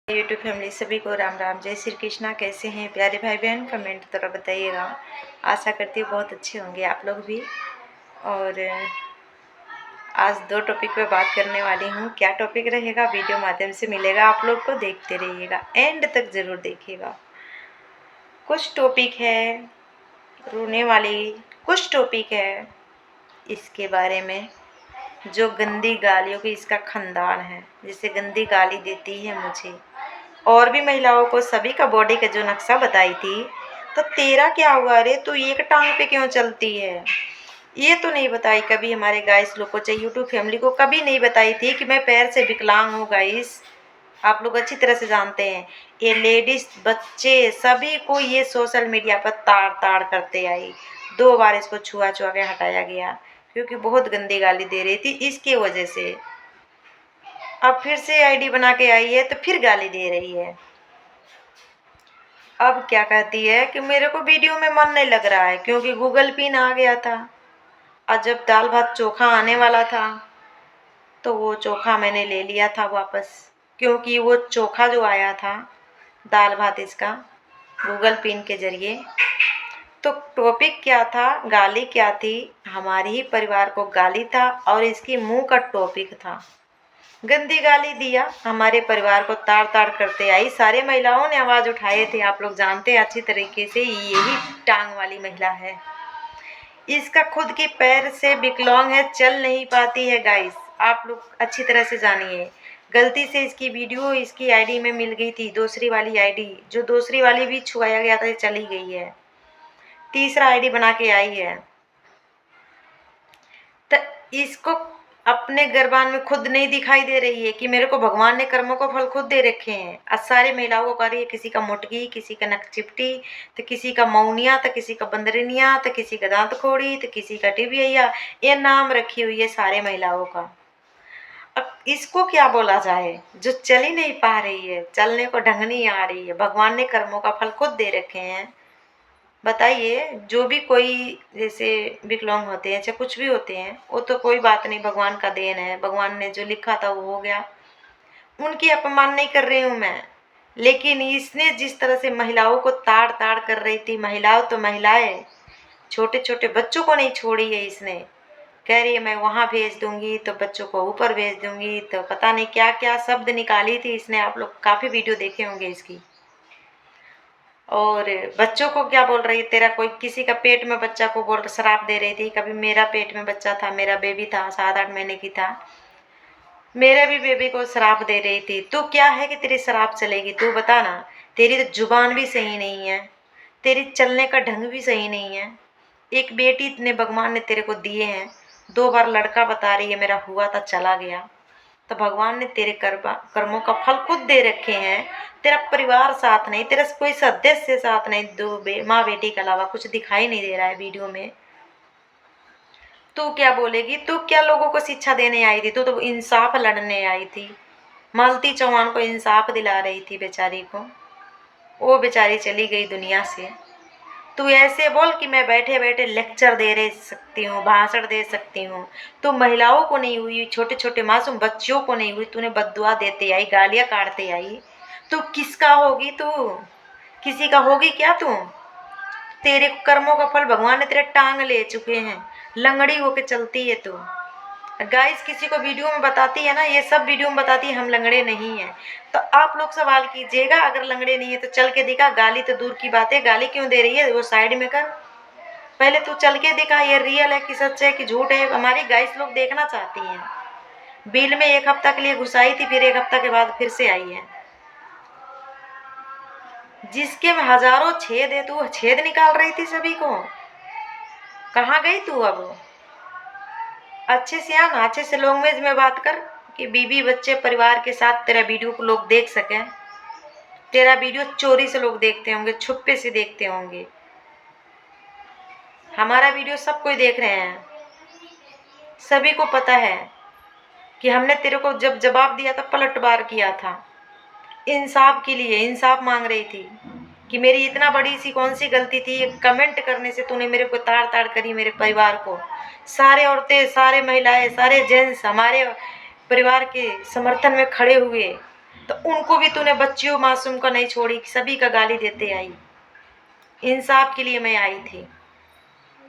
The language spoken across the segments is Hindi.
यूट्यूब फैमिली सभी को राम राम, जय श्री कृष्णा। कैसे हैं प्यारे भाई बहन? कमेंट जरा बताइएगा। आशा करती हूँ बहुत अच्छे होंगे आप लोग भी। और आज दो टॉपिक पे बात करने वाली हूँ। क्या टॉपिक रहेगा वीडियो माध्यम से मिलेगा आप लोग को, देखते रहिएगा, एंड तक ज़रूर देखिएगा। कुछ टॉपिक है रोने वाली, कुछ टॉपिक है इसके बारे में जो गंदी गालियों की इसका खानदान है, जिसे गंदी गाली देती है मुझे और भी महिलाओं को, सभी का बॉडी का जो नक्शा बताई थी। तो तेरा क्या हुआ रे, तू एक टांग पे क्यों चलती है, ये तो नहीं बताई कभी हमारे गाइस लोग को, चाहे यूट्यूब फैमिली को कभी नहीं बताई थी कि मैं पैर से विकलांग हूँ। गाइस आप लोग अच्छी तरह से जानते हैं, ये लेडीज बच्चे सभी को ये सोशल मीडिया पर ताड़ ताड़ करते आई। 2 बार इसको छुआ छुआ के हटाया गया क्योंकि बहुत गंदी गाली दे रही थी, इसकी वजह से अब फिर से आईडी बना के आई है तो फिर गाली दे रही है। अब क्या कहती है कि मेरे को वीडियो में मन नहीं लग रहा है क्योंकि गूगल पिन आ गया था। और जब दाल भात चोखा आने वाला था तो वो चोखा मैंने ले लिया था वापस, क्योंकि वो चोखा जो आया था दाल भात इसका गूगल पिन के जरिए। तो टॉपिक क्या था, गाली क्या थी, हमारे ही परिवार को गाली था और इसकी मुंह का टॉपिक था। गंदी गाली दिया, हमारे परिवार को ताड़ ताड़ करते आई। सारे महिलाओं ने आवाज़ उठाए थे, आप लोग जानते हैं अच्छी तरीके से। यही टांग वाली महिला है, इसका खुद के पैर से विकलांग है, चल नहीं पाती है। गाइस आप लोग अच्छी तरह से जानिए, गलती से इसकी वीडियो इसकी आईडी में मिल गई थी, दूसरी वाली आईडी, जो दूसरी वाली भी छुआया गया था चली गई है, तीसरा आईडी बना के आई है। तो इसको अपने गर्भान में खुद नहीं दिखाई दे रही है कि मेरे को भगवान ने कर्मों को फल खुद दे रखे हैं। आज सारे महिलाओं को कर रही है, किसी का मोटकी, किसी का नकचिपटी, तो किसी का मौनिया, तो किसी का बंदरनिया, तो किसी का दांत खोड़ी, तो किसी का टिबिया, ये नाम रखी हुई है सारे महिलाओं का। अब इसको क्या बोला जाए जो चल ही नहीं पा रही है, चलने को ढंग नहीं आ रही है, भगवान ने कर्मों का फल खुद दे रखे हैं। बताइए, जो भी कोई जैसे विकलांग होते हैं चाहे कुछ भी होते हैं, वो तो कोई बात नहीं, भगवान का देन है, भगवान ने जो लिखा था वो हो गया। उनकी अपमान नहीं कर रही हूँ मैं, लेकिन इसने जिस तरह से महिलाओं को ताड़ ताड़ कर रही थी, महिलाओं तो महिलाएं, छोटे छोटे बच्चों को नहीं छोड़ी है इसने। कह रही है मैं वहाँ भेज दूंगी तो बच्चों को ऊपर भेज दूंगी, तो पता नहीं क्या क्या शब्द निकाली थी इसने, आप लोग काफ़ी वीडियो देखे होंगे इसकी। और बच्चों को क्या बोल रही है, तेरा कोई किसी का पेट में बच्चा को बोल श्राप दे रही थी। कभी मेरा पेट में बच्चा था, मेरा बेबी था 7-8 महीने की था, मेरे भी बेबी को श्राप दे रही थी। तो क्या है कि तेरी श्राप चलेगी, तू बता ना। तेरी तो जुबान भी सही नहीं है, तेरी चलने का ढंग भी सही नहीं है। एक बेटी ने भगवान ने तेरे को दिए हैं, 2 बार लड़का बता रही है मेरा हुआ था चला गया, तो भगवान ने तेरे कर्मों का फल खुद दे रखे हैं। तेरा परिवार साथ नहीं, तेरा कोई सदस्य साथ नहीं, माँ बेटी के अलावा कुछ दिखाई नहीं दे रहा है वीडियो में। तू क्या बोलेगी, तू क्या लोगों को शिक्षा देने आई थी? तू तो इंसाफ लड़ने आई थी, मालती चौहान को इंसाफ दिला रही थी बेचारी को, वो बेचारी चली गई दुनिया से। तू ऐसे बोल कि मैं बैठे बैठे लेक्चर दे सकती हूँ, भाषण दे सकती हूँ। तू महिलाओं को नहीं हुई, छोटे छोटे मासूम बच्चों को नहीं हुई, तूने बद्दुआ देते आई, गालियाँ काटते आई। तू किसका होगी? तू किसी का होगी क्या? तू, तेरे कर्मों का फल भगवान ने तेरे टांग ले चुके हैं, लंगड़ी होके चलती है तू। गाइस किसी को वीडियो में बताती है ना, ये सब वीडियो में बताती है हम लंगड़े नहीं हैं, तो आप लोग सवाल कीजिएगा अगर लंगड़े नहीं है तो चल के दिखा। गाली तो दूर की बात है, गाली क्यों दे रही है वो साइड में कर, पहले तू चल के दिखा ये रियल है कि सच है कि झूठ है। हमारी गाइस लोग देखना चाहती हैं। बिल में 1 हफ्ता के लिए घुसाई थी, फिर 1 हफ्ता के बाद फिर से आई है। जिसके में हजारों छेद है, तू छेद निकाल रही थी सभी को, कहाँ गई तू? अब अच्छे से आना, अच्छे से लैंग्वेज में बात कर कि बीवी बच्चे परिवार के साथ तेरा वीडियो को लोग देख सकें। तेरा वीडियो चोरी से लोग देखते होंगे, छुपे से देखते होंगे, हमारा वीडियो सब कोई देख रहे हैं। सभी को पता है कि हमने तेरे को जब जवाब दिया था पलटवार किया था, इंसाफ के लिए इंसाफ मांग रही थी कि मेरी इतना बड़ी सी कौन सी गलती थी, कमेंट करने से तूने मेरे को ताड़ ताड़ करी, मेरे परिवार को। सारे औरतें, सारे महिलाएं, सारे जेंट्स हमारे परिवार के समर्थन में खड़े हुए, तो उनको भी तूने बच्चियों मासूम को नहीं छोड़ी, सभी का गाली देते आई। इंसाफ के लिए मैं आई थी,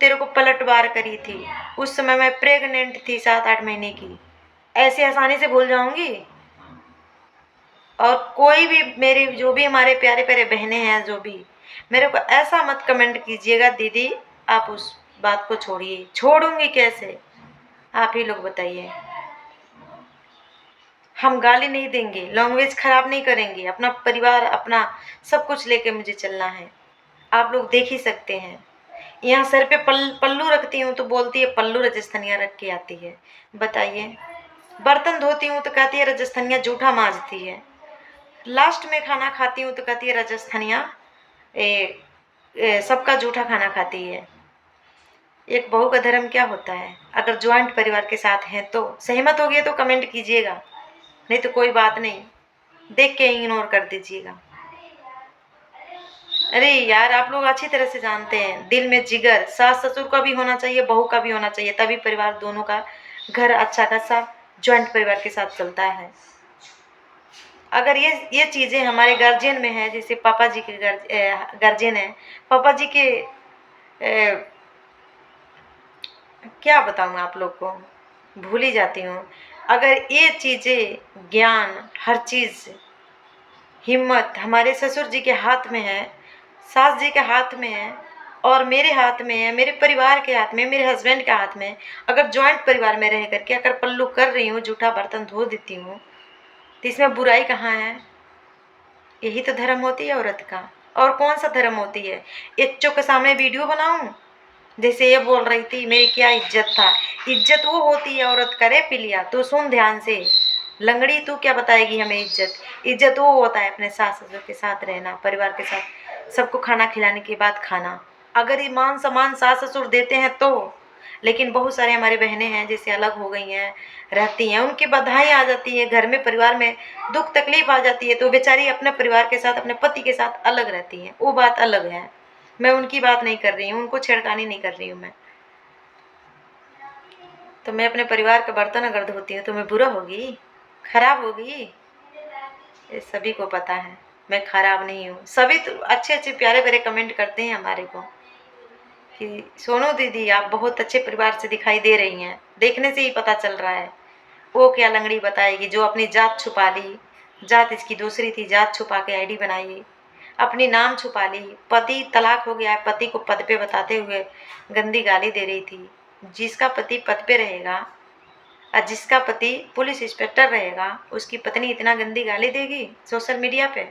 तेरे को पलटवार करी थी। उस समय मैं प्रेग्नेंट थी 7-8 महीने की। ऐसे आसानी से भूल जाऊंगी? और कोई भी मेरे जो भी हमारे प्यारे प्यारे बहनें हैं, जो भी, मेरे को ऐसा मत कमेंट कीजिएगा दीदी आप उस बात को छोड़िए। छोड़ूंगी कैसे, आप ही लोग बताइए। हम गाली नहीं देंगे, लैंग्वेज खराब नहीं करेंगे, अपना परिवार अपना सब कुछ लेके मुझे चलना है। आप लोग देख ही सकते हैं, यहाँ सर पे पल्लू रखती हूँ तो बोलती है पल्लू राजस्थानिया रख के आती है। बताइए, बर्तन धोती हूँ तो कहती है राजस्थानिया जूठा मांजती है। लास्ट में खाना खाती हूँ तो कहती है राजस्थानिया सबका जूठा खाना खाती है। एक बहू का धर्म क्या होता है? अगर ज्वाइंट परिवार के साथ हैं तो सहमत हो गए तो कमेंट कीजिएगा, नहीं तो कोई बात नहीं, देख के इग्नोर कर दीजिएगा। अरे यार, आप लोग अच्छी तरह से जानते हैं, दिल में जिगर सास ससुर का भी होना चाहिए, बहू का भी होना चाहिए, तभी परिवार दोनों का घर अच्छा खासा ज्वाइंट परिवार के साथ चलता है। अगर ये चीज़ें हमारे गार्जियन में है, जैसे पापा जी के गार्जियन है, पापा जी के क्या बताऊँ आप लोग को, भूल ही जाती हूँ। अगर ये चीज़ें, ज्ञान, हर चीज़, हिम्मत हमारे ससुर जी के हाथ में है, सास जी के हाथ में है, और मेरे हाथ में है, मेरे परिवार के हाथ में, मेरे हस्बैंड के हाथ में। अगर ज्वाइंट परिवार में रह करके अगर पल्लू कर रही हूँ, जूठा बर्तन धो देती हूँ, तो इसमें बुराई कहाँ है? यही तो धर्म होती है औरत का। और कौन सा धर्म होती है? बच्चों के सामने वीडियो बनाऊं? जैसे ये बोल रही थी मेरी क्या इज्जत था। इज्जत वो होती है औरत करे पिलिया। तो सुन ध्यान से, लंगड़ी तू क्या बताएगी हमें इज्जत? इज्जत वो होता है अपने सास ससुर के साथ रहना, परिवार के साथ, सबको खाना खिलाने के बाद खाना। अगर ये मान सम्मान सास ससुर देते हैं तो। लेकिन बहुत सारे हमारे बहनें हैं जैसे अलग हो गई हैं, रहती हैं, उनकी बधाई आ जाती है, घर में परिवार में दुख तकलीफ आ जाती है, तो बेचारी अपने परिवार के साथ, अपने पति के साथ अलग रहती हैं। वो बात अलग है, मैं उनकी बात नहीं कर रही हूँ, उनको छेड़खानी नहीं कर रही हूँ मैं। तो मैं अपने परिवार का बर्तन अगर धोती हूँ तो मैं बुरा होगी, खराब होगी? ये सभी को पता है मैं खराब नहीं हूँ। सभी तो अच्छे अच्छे प्यारे प्यारे कमेंट करते हैं हमारे को कि सोनू दीदी आप बहुत अच्छे परिवार से दिखाई दे रही हैं, देखने से ही पता चल रहा है। वो क्या लंगड़ी बताएगी जो अपनी जात छुपा ली, जात इसकी दूसरी थी, जात छुपा के आईडी बनाई, अपनी नाम छुपा ली, पति तलाक हो गया है, पति को पद पे बताते हुए गंदी गाली दे रही थी। जिसका पति पद पे रहेगा और जिसका पति पुलिस इंस्पेक्टर रहेगा, उसकी पत्नी इतना गंदी गाली देगी सोशल मीडिया पे,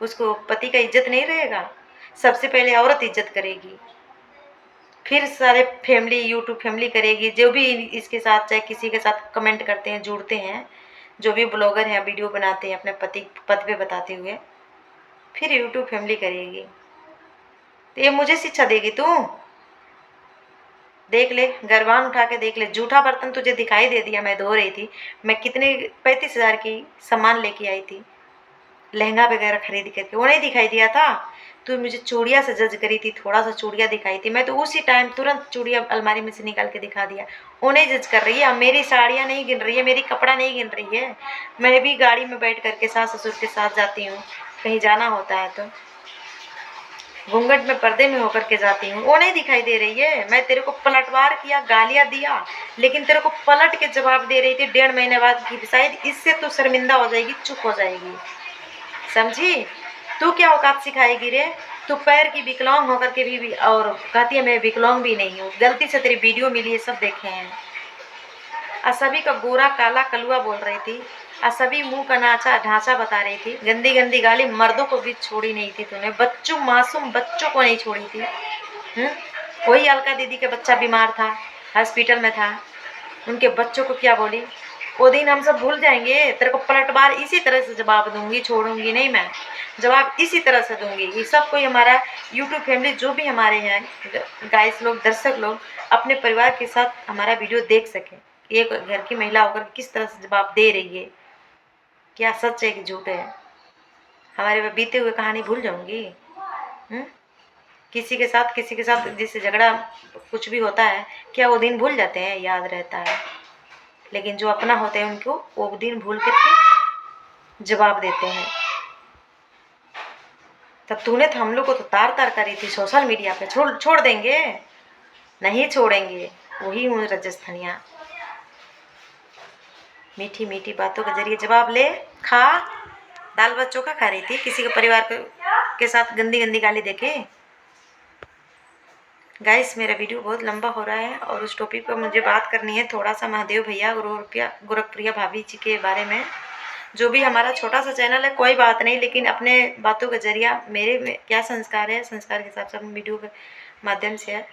उसको पति का इज्जत नहीं रहेगा? सबसे पहले औरत इज्जत करेगी, फिर सारे फैमिली, यूट्यूब फैमिली करेगी, जो भी इसके साथ चाहे किसी के साथ कमेंट करते हैं, जुड़ते हैं, जो भी ब्लॉगर हैं, वीडियो बनाते हैं अपने पति पद पे बताते हुए, फिर यूट्यूब फैमिली करेगी। तो ये मुझे शिक्षा देगी तू? देख ले, गरबान उठा के देख ले, जूठा बर्तन तुझे दिखाई दे दिया, मैं धो रही थी, मैं कितने 35,000 की सामान लेके आई थी, लहंगा वगैरह खरीद करके, वो नहीं दिखाई दिया था? तू मुझे चूड़िया से जज करी थी, थोड़ा सा चूड़िया दिखाई थी, मैं तो उसी टाइम तुरंत चूड़िया अलमारी में से निकाल के दिखा दिया। वो नहीं जज कर रही है, मेरी साड़ियाँ नहीं गिन रही है, मेरी कपड़ा नहीं गिन रही है। मैं भी गाड़ी में बैठ करके सास ससुर के साथ जाती हूँ, कहीं जाना होता है तो घूंघट में पर्दे में होकर के जाती हूँ, वो नहीं दिखाई दे रही है। मैं तेरे को पलटवार किया, गालियाँ दिया, लेकिन तेरे को पलट के जवाब दे रही थी 1.5 महीने बाद की, शायद इससे तू शर्मिंदा हो जाएगी, चुप हो जाएगी, समझी? तू क्या औकात सिखाएगी रे? तू पैर की विकलांग होकर के भी और कहती है मैं विकलांग भी नहीं हूँ। गलती से तेरी वीडियो मिली है, सब देखे हैं। सभी का गोरा काला कलुआ बोल रही थी, सभी मुंह का नाचा ढांचा बता रही थी, गंदी गंदी गाली मर्दों को भी छोड़ी नहीं थी तूने, बच्चों, मासूम बच्चों को नहीं छोड़ी थी। वही अलका दीदी के बच्चा बीमार था, हॉस्पिटल में था, उनके बच्चों को क्या बोली? वो दिन हम सब भूल जाएंगे। तेरे को पलटवार इसी तरह से जवाब दूंगी, छोड़ूंगी नहीं मैं, जवाब इसी तरह से दूंगी। ये सब कोई हमारा यूट्यूब फैमिली, जो भी हमारे हैं गाइस लोग, दर्शक लोग, अपने परिवार के साथ हमारा वीडियो देख सकें, एक घर की महिला होकर किस तरह से जवाब दे रही है, क्या सच है कि झूठ है। हमारे बीते हुए कहानी भूल जाऊंगी? किसी के साथ जिससे झगड़ा कुछ भी होता है, क्या वो दिन भूल जाते हैं? याद रहता है। लेकिन जो अपना होते हैं उनको वो दिन भूल करके जवाब देते हैं। तब तूने तो हम लोग को तो तार तार करी थी सोशल मीडिया पे, छोड़ देंगे? नहीं छोड़ेंगे। वही हूँ राजस्थानिया, मीठी मीठी बातों के जरिए जवाब ले। खा, दाल भात चोखा खा रही थी, किसी के परिवार के साथ गंदी गंदी गाली देके। गाइस मेरा वीडियो बहुत लंबा हो रहा है और उस टॉपिक पर मुझे बात करनी है थोड़ा सा महादेव भैया गोरखप्रिया भाभी जी के बारे में। जो भी हमारा छोटा सा चैनल है कोई बात नहीं, लेकिन अपने बातों का जरिया मेरे में क्या संस्कार है, संस्कार के हिसाब से अपने वीडियो के माध्यम से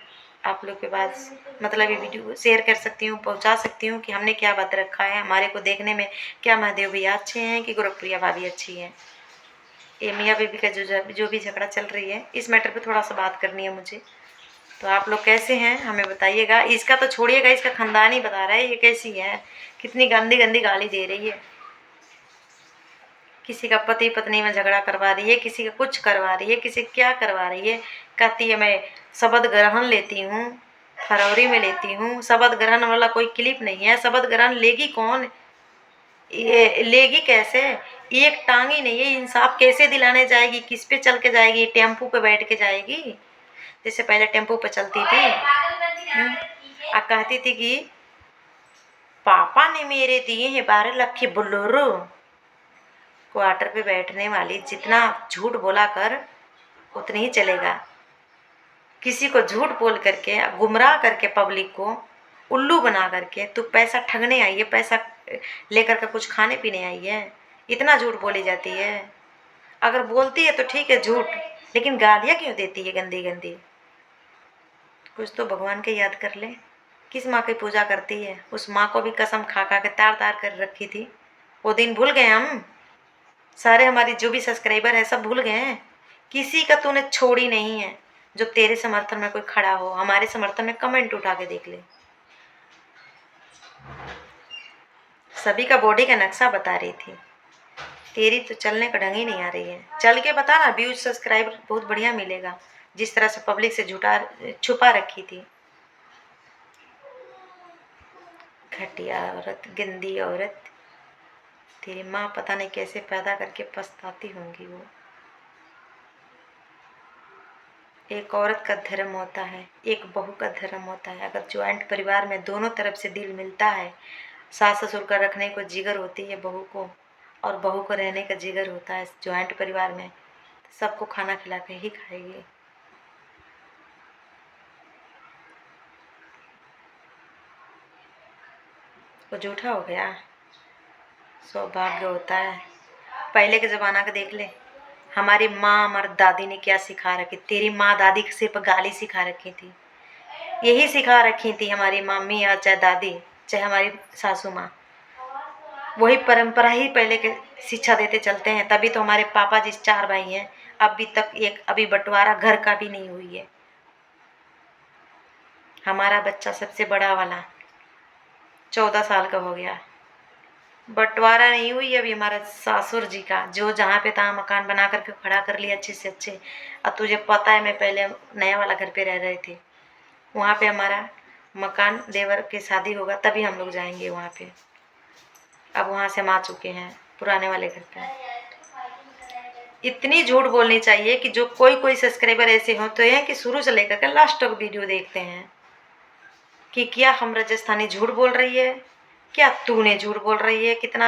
आप लोग के पास मतलब ये वीडियो शेयर कर सकती हूँ, पहुँचा सकती हूँ कि हमने क्या बात रखा है, हमारे को देखने में क्या महादेव भैया अच्छे हैं कि गोरखप्रिया भाभी अच्छी हैं। ये मियाँ बीबी का जो भी झगड़ा चल रही है, इस मैटर पे थोड़ा सा बात करनी है मुझे। तो आप लोग कैसे हैं हमें बताइएगा। इसका तो छोड़िएगा, इसका खानदान ही बता रहा है ये कैसी है, कितनी गंदी गंदी गाली दे रही है। किसी का पति पत्नी में झगड़ा करवा रही है, किसी का कुछ करवा रही है, किसी क्या करवा रही है। कहती है मैं शबद ग्रहण लेती हूँ, फरवरी में लेती हूँ। शबद ग्रहण वाला कोई क्लिप नहीं है। शबद ग्रहण लेगी कौन, ये लेगी कैसे? एक टांग ही नहीं है, इंसाफ कैसे दिलाने जाएगी? किस पे चल के जाएगी? टेम्पू पे बैठ के जाएगी, जैसे पहले टेम्पू पे चलती थी। कहती थी कि पापा ने मेरे दिए हैं 12 लाख के बोलेरो। क्वार्टर पे बैठने वाली, जितना झूठ बोला कर उतनी ही चलेगा। किसी को झूठ बोल करके, गुमराह करके, पब्लिक को उल्लू बना करके तू पैसा ठगने आई है, पैसा लेकर के कुछ खाने पीने आई है? इतना झूठ बोली जाती है। अगर बोलती है तो ठीक है झूठ, लेकिन गालियाँ क्यों देती है गंदी गंदी? कुछ तो भगवान के याद कर ले। किस माँ की पूजा करती है? उस माँ को भी कसम खा खा के तार तार कर रखी थी। वो दिन भूल गए हम सारे, हमारी जो भी सब्सक्राइबर है सब भूल गए हैं। किसी का तूने छोड़ी नहीं है जो तेरे समर्थन में कोई खड़ा हो। हमारे समर्थन में कमेंट उठा के देख ले। सभी का बॉडी का नक्शा बता रही थी, तेरी तो चलने का ढंग ही नहीं आ रही है। चल के बता ना, व्यूज सब्सक्राइबर बहुत बढ़िया मिलेगा। जिस तरह से पब्लिक से छुपा रखी थी। घटिया औरत, गंदी औरत। तेरी माँ पता नहीं कैसे पैदा करके पछताती होंगी वो। एक औरत का धर्म होता है, एक बहू का धर्म होता है। अगर ज्वाइंट परिवार में दोनों तरफ से दिल मिलता है, सास ससुर का रखने को जिगर होती है बहू को, और बहू को रहने का जिगर होता है ज्वाइंट परिवार में, तो सबको खाना खिला के ही खाएगी। वो झूठा हो गया। सौभाग्य होता है। पहले के ज़माना का देख ले, हमारी माँ हमारी दादी ने क्या सिखा रखी। तेरी माँ दादी सिर्फ गाली सिखा रखी थी, यही सिखा रखी थी हमारी मम्मी, या चाहे दादी चाहे हमारी सासू माँ। वही परंपरा ही पहले के शिक्षा देते चलते हैं। तभी तो हमारे पापा जी 4 भाई हैं, अभी तक एक अभी बंटवारा घर का भी नहीं हुई है। हमारा बच्चा सबसे बड़ा वाला 14 साल का हो गया, बंटवारा नहीं हुई अभी हमारा सासुर जी का, जो जहाँ पे तहाँ मकान बना करके खड़ा कर लिया अच्छे से अच्छे। अब तुझे पता है मैं पहले नया वाला घर पे रह रहे थे, वहाँ पे हमारा मकान देवर की शादी होगा तभी हम लोग जाएंगे वहाँ पे। अब वहाँ से हम आ चुके हैं पुराने वाले घर पे। इतनी झूठ बोलनी चाहिए कि जो कोई सब्सक्राइबर ऐसे होते हैं कि शुरू से लेकर के लास्ट तक वीडियो देखते हैं कि क्या हम राजस्थानी झूठ बोल रही है, क्या तूने झूठ बोल रही है। कितना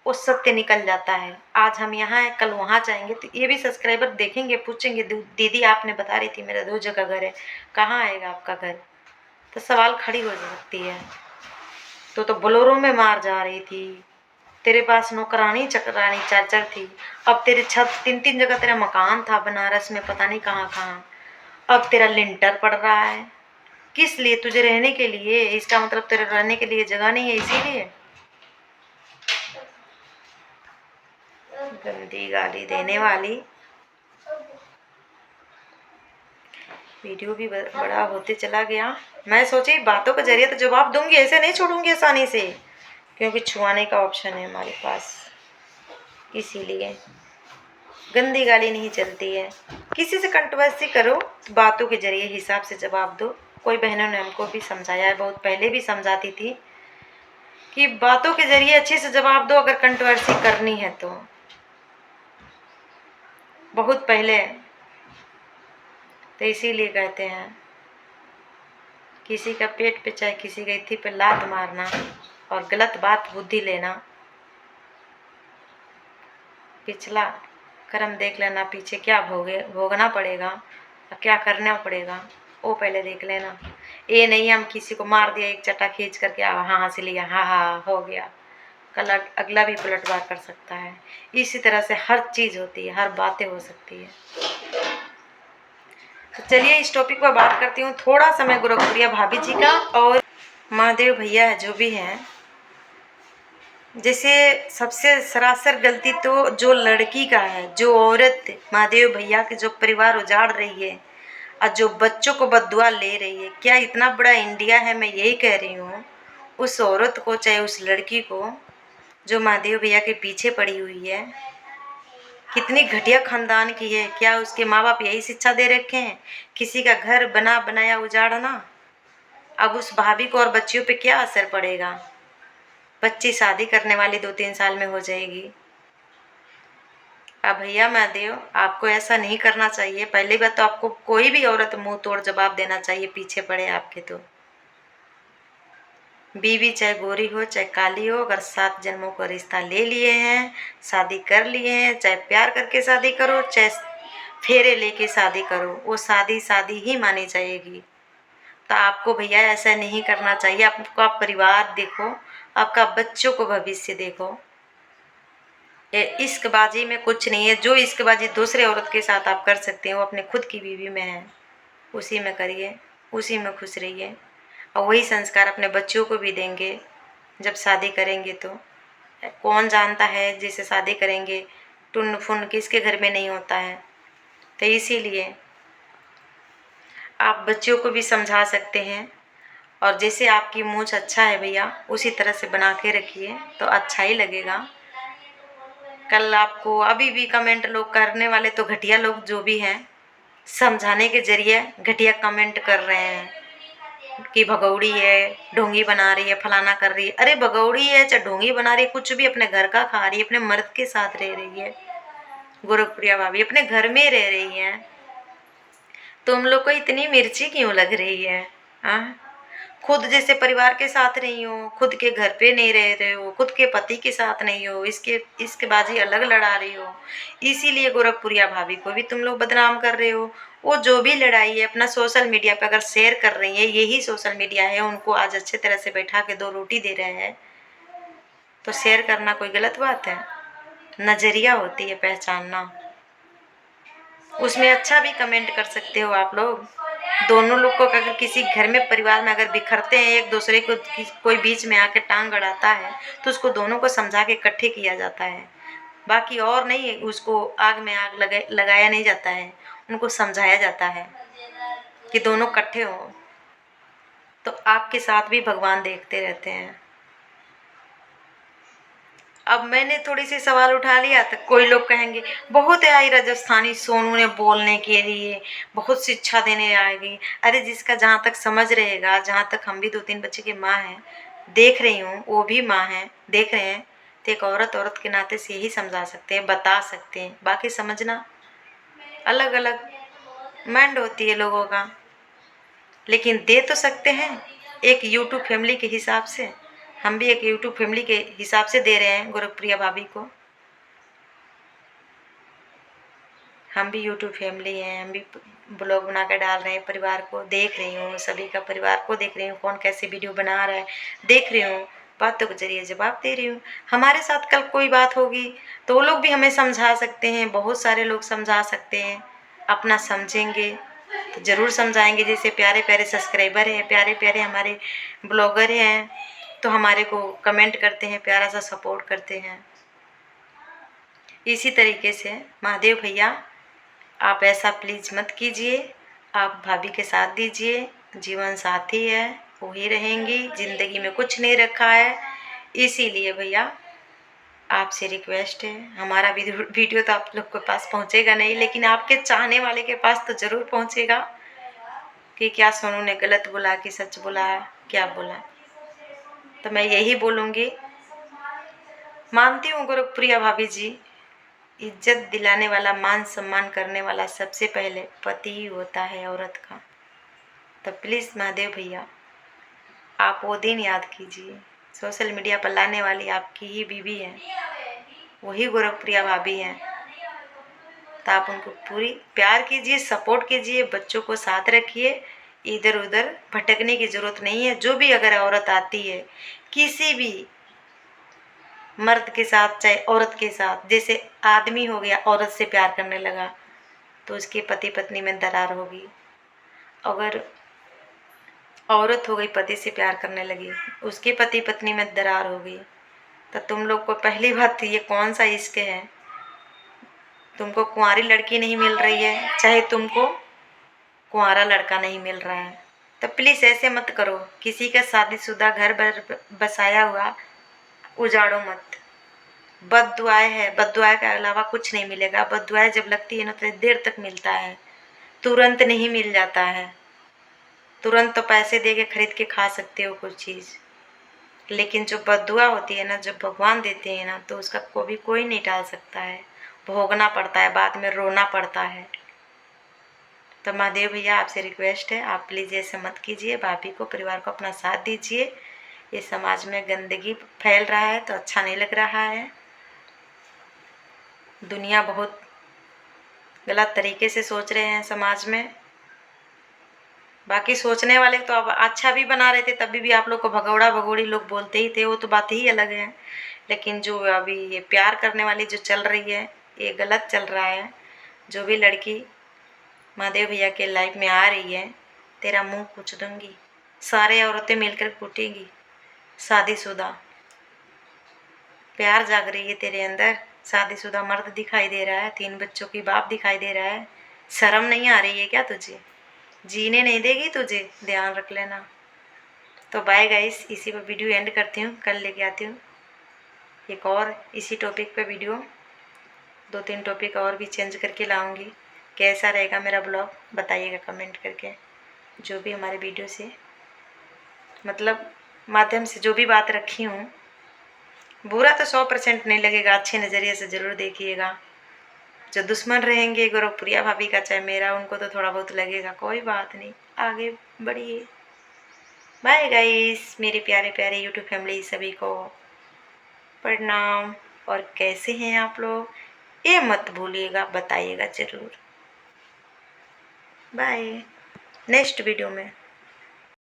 वो सत्य निकल जाता है। आज हम यहाँ हैं, कल वहाँ जाएंगे, तो ये भी सब्सक्राइबर देखेंगे, पूछेंगे दीदी आपने बता रही थी मेरा 2 जगह घर है, कहाँ आएगा आपका घर? तो सवाल खड़ी हो सकती है। तो बोलेरो में मार जा रही थी, तेरे पास नौकरानी चकरानी 4 थी। अब तेरे छत 3 जगह तेरा मकान था बनारस में, पता नहीं कहाँ कहाँ। अब तेरा लिंटर पड़ रहा है, किस लिए? तुझे रहने के लिए। इसका मतलब तेरे रहने के लिए जगह नहीं है इसीलिए। गंदी गाली देने वाली। वीडियो भी बड़ा होते चला गया। मैं सोची बातों के जरिए तो जवाब दूंगी, ऐसे नहीं छोड़ूंगी आसानी से, क्योंकि छुआने का ऑप्शन है हमारे पास, इसीलिए गंदी गाली नहीं चलती है। किसी से कंट्रोवर्सी करो, बातों के जरिए हिसाब से जवाब दो। कोई बहनों ने हमको भी समझाया है, बहुत पहले भी समझाती थी कि बातों के जरिए अच्छे से जवाब दो अगर कंट्रोवर्सी करनी है तो। बहुत पहले। तो इसीलिए कहते हैं किसी का पेट पे चाहे किसी के इथी पे लात मारना और गलत बात बुद्धि लेना, पिछला कर्म देख लेना, पीछे क्या भोगना पड़ेगा और क्या करना पड़ेगा वो पहले देख लेना। ये नहीं हम किसी को मार दिया एक चटा खींच करके हाँ हंस लिया, हाँ हाँ हो गया, कल अगला भी पलटवार कर सकता है। इसी तरह से हर चीज़ होती है, हर बातें हो सकती है। तो चलिए इस टॉपिक पर बात करती हूँ थोड़ा सा मैं गोरखपुरिया भाभी जी का और महादेव भैया जो भी हैं। जैसे सबसे सरासर गलती तो जो लड़की का है, जो औरत महादेव भैया के जो परिवार उजाड़ रही है और जो बच्चों को बद्दुआ ले रही है। क्या इतना बड़ा इंडिया है, मैं यही कह रही हूँ, उस औरत को चाहे उस लड़की को जो महादेव भैया के पीछे पड़ी हुई है, कितनी घटिया खानदान की है। क्या उसके माँ बाप यही शिक्षा दे रखे हैं, किसी का घर बना बनाया उजाड़ना? अब उस भाभी को और बच्चियों पे क्या असर पड़ेगा? बच्ची शादी करने वाली 2-3 साल में हो जाएगी। अब भैया महादेव आपको ऐसा नहीं करना चाहिए। पहली बात तो आपको कोई भी औरत मुंह तोड़ जवाब देना चाहिए पीछे पड़े आपके। तो बीवी चाहे गोरी हो चाहे काली हो, अगर 7 जन्मों का रिश्ता ले लिए हैं, शादी कर लिए हैं, चाहे प्यार करके शादी करो चाहे फेरे लेके शादी करो, वो शादी शादी ही मानी जाएगी। तो आपको भैया ऐसा नहीं करना चाहिए। आपका परिवार देखो, आपका बच्चों को भविष्य देखो। इश्कबाजी में कुछ नहीं है। जो इश्कबाजी दूसरे औरत के साथ आप कर सकते हैं वो अपने खुद की बीवी में है, उसी में करिए, उसी में खुश रहिए। और वही संस्कार अपने बच्चों को भी देंगे जब शादी करेंगे। तो कौन जानता है जिसे शादी करेंगे टुन फुन किसके घर में नहीं होता है। तो इसीलिए आप बच्चों को भी समझा सकते हैं। और जैसे आपकी मूंछ अच्छा है भैया उसी तरह से बना के रखिए तो अच्छा ही लगेगा। कल आपको अभी भी कमेंट लोग करने वाले तो घटिया लोग जो भी हैं, समझाने के जरिए घटिया कमेंट कर रहे हैं कि भगौड़ी है, ढोंगी बना रही है, फलाना कर रही है। अरे भगौड़ी है चाहे ढोंगी बना रही है, कुछ भी अपने घर का खा रही है, अपने मर्द के साथ रह रही है। गोरखप्रिया भाभी अपने घर में रह रही है, तुम लोग को इतनी मिर्ची क्यों लग रही है? हाँ, खुद जैसे परिवार के साथ नहीं हो, खुद के घर पे नहीं रह रहे हो, खुद के पति के साथ नहीं हो, इसके बाजी अलग लड़ा रही हो। इसीलिए गोरखपुरिया भाभी को भी तुम लोग बदनाम कर रहे हो। वो जो भी लड़ाई है अपना सोशल मीडिया पे अगर शेयर कर रही है, यही सोशल मीडिया है उनको आज अच्छे तरह से बैठा के 2 रोटी दे रहे हैं, तो शेयर करना कोई गलत बात है? नजरिया होती है पहचानना, उसमें अच्छा भी कमेंट कर सकते हो आप लोग। दोनों लोग को अगर किसी घर में परिवार में अगर बिखरते हैं, एक दूसरे को कोई बीच में आके टांग अड़ाता है तो उसको दोनों को समझा के इकट्ठे किया जाता है। बाकी और नहीं, उसको आग में आग लगाया नहीं जाता है, उनको समझाया जाता है कि दोनों इकट्ठे हो। तो आपके साथ भी भगवान देखते रहते हैं। अब मैंने थोड़ी सी सवाल उठा लिया तो कोई लोग कहेंगे बहुत आई राजस्थानी सोनू ने बोलने के लिए, बहुत शिक्षा देने आएगी। अरे जिसका जहाँ तक समझ रहेगा, जहाँ तक हम भी 2-3 बच्चे की माँ हैं, देख रही हूँ, वो भी माँ हैं, देख रहे हैं। तो एक औरत के नाते से यही समझा सकते हैं, बता सकते हैं। बाकी समझना अलग अलग माइंड होती है लोगों का, लेकिन दे तो सकते हैं एक यूट्यूब फैमिली के हिसाब से। हम भी एक यूट्यूब फैमिली के हिसाब से दे रहे हैं गोरखप्रिया भाभी को। हम भी यूट्यूब फैमिली हैं, हम भी ब्लॉग बना कर डाल रहे हैं, परिवार को देख रही हूँ, सभी का परिवार को देख रही हूँ, कौन कैसे वीडियो बना रहा है देख रही हूँ, बातों के जरिए जवाब दे रही हूँ। हमारे साथ कल कोई बात होगी तो वो लोग भी हमें समझा सकते हैं, बहुत सारे लोग समझा सकते हैं। अपना समझेंगे तो ज़रूर समझाएंगे। जैसे प्यारे प्यारे सब्सक्राइबर हैं, प्यारे प्यारे हमारे ब्लॉगर हैं, तो हमारे को कमेंट करते हैं, प्यारा सा सपोर्ट करते हैं। इसी तरीके से महादेव भैया आप ऐसा प्लीज़ मत कीजिए। आप भाभी के साथ दीजिए, जीवन साथी है, वो ही रहेंगी, ज़िंदगी में कुछ नहीं रखा है। इसीलिए भैया आपसे रिक्वेस्ट है, हमारा वीडियो तो आप लोग के पास पहुंचेगा नहीं, लेकिन आपके चाहने वाले के पास तो ज़रूर पहुंचेगा कि क्या सोनू ने गलत बोला कि सच बोला, क्या बोला। तो मैं यही बोलूँगी, मानती हूँ गोरखप्रिया भाभी जी इज्जत दिलाने वाला, मान सम्मान करने वाला सबसे पहले पति ही होता है औरत का। तो प्लीज़ महादेव भैया, आप वो दिन याद कीजिए। सोशल मीडिया पर लाने वाली आपकी ही बीवी है, वही गोरखप्रिया भाभी हैं। तो आप उनको पूरी प्यार कीजिए, सपोर्ट कीजिए, बच्चों को साथ रखिए, इधर उधर भटकने की ज़रूरत नहीं है। जो भी अगर औरत आती है किसी भी मर्द के साथ, चाहे औरत के साथ, जैसे आदमी हो गया औरत से प्यार करने लगा तो उसके पति पत्नी में दरार होगी। अगर औरत हो गई पति से प्यार करने लगी, उसके पति पत्नी में दरार हो गई, तो तुम लोग को पहली बात ये कौन सा इश्क है? तुमको कुंवारी लड़की नहीं मिल रही है, चाहे तुमको कुंवारा लड़का नहीं मिल रहा है। तो प्लीज़ ऐसे मत करो, किसी का शादीशुदा घर बसाया हुआ उजाड़ो मत। बद्दुआएं है, बद्दुआएं के अलावा कुछ नहीं मिलेगा। बद्दुआएं जब लगती है ना तो देर तक मिलता है, तुरंत नहीं मिल जाता है। तुरंत तो पैसे दे के खरीद के खा सकते हो कुछ चीज़, लेकिन जो बद्दुआ होती है ना, जब भगवान देते हैं ना, तो उसका कोई नहीं टाल सकता है। भोगना पड़ता है, बाद में रोना पड़ता है। तो महादेव भैया आपसे रिक्वेस्ट है, आप प्लीज़ ऐसे मत कीजिए। भाभी को, परिवार को अपना साथ दीजिए। ये समाज में गंदगी फैल रहा है तो अच्छा नहीं लग रहा है। दुनिया बहुत गलत तरीके से सोच रहे हैं समाज में। बाकी सोचने वाले तो अब अच्छा भी बना रहे थे, तभी भी आप लोग को भगौड़ा भगोड़ी लोग बोलते ही थे, वो तो बात ही अलग है। लेकिन जो अभी ये प्यार करने वाली जो चल रही है, ये गलत चल रहा है। जो भी लड़की महादेव भैया के लाइफ में आ रही है, तेरा मुंह कुछ दूंगी, सारे औरतें मिलकर कूटेंगी। शादीशुदा प्यार जाग रही है तेरे अंदर, शादीशुदा मर्द दिखाई दे रहा है, 3 बच्चों की बाप दिखाई दे रहा है। शर्म नहीं आ रही है क्या तुझे? जीने नहीं देगी तुझे, ध्यान रख लेना। तो बाय गाइस, इसी पर वीडियो एंड करती हूँ। कल लेके आती हूँ एक और इसी टॉपिक पे वीडियो, 2-3 टॉपिक और भी चेंज करके लाऊंगी। कैसा रहेगा मेरा ब्लॉग बताइएगा कमेंट करके। जो भी हमारे वीडियो से मतलब माध्यम से जो भी बात रखी हूँ, बुरा तो 100% नहीं लगेगा, अच्छे नज़रिए से ज़रूर देखिएगा। जो दुश्मन रहेंगे गोरखप्रिया भाभी का चाहे मेरा, उनको तो थोड़ा बहुत लगेगा, कोई बात नहीं, आगे बढ़िए। बाय गाइस, मेरे प्यारे प्यारे यूट्यूब फैमिली सभी को प्रणाम। और कैसे हैं आप लोग, ये मत भूलिएगा, बताइएगा ज़रूर। बाय, नेक्स्ट वीडियो में।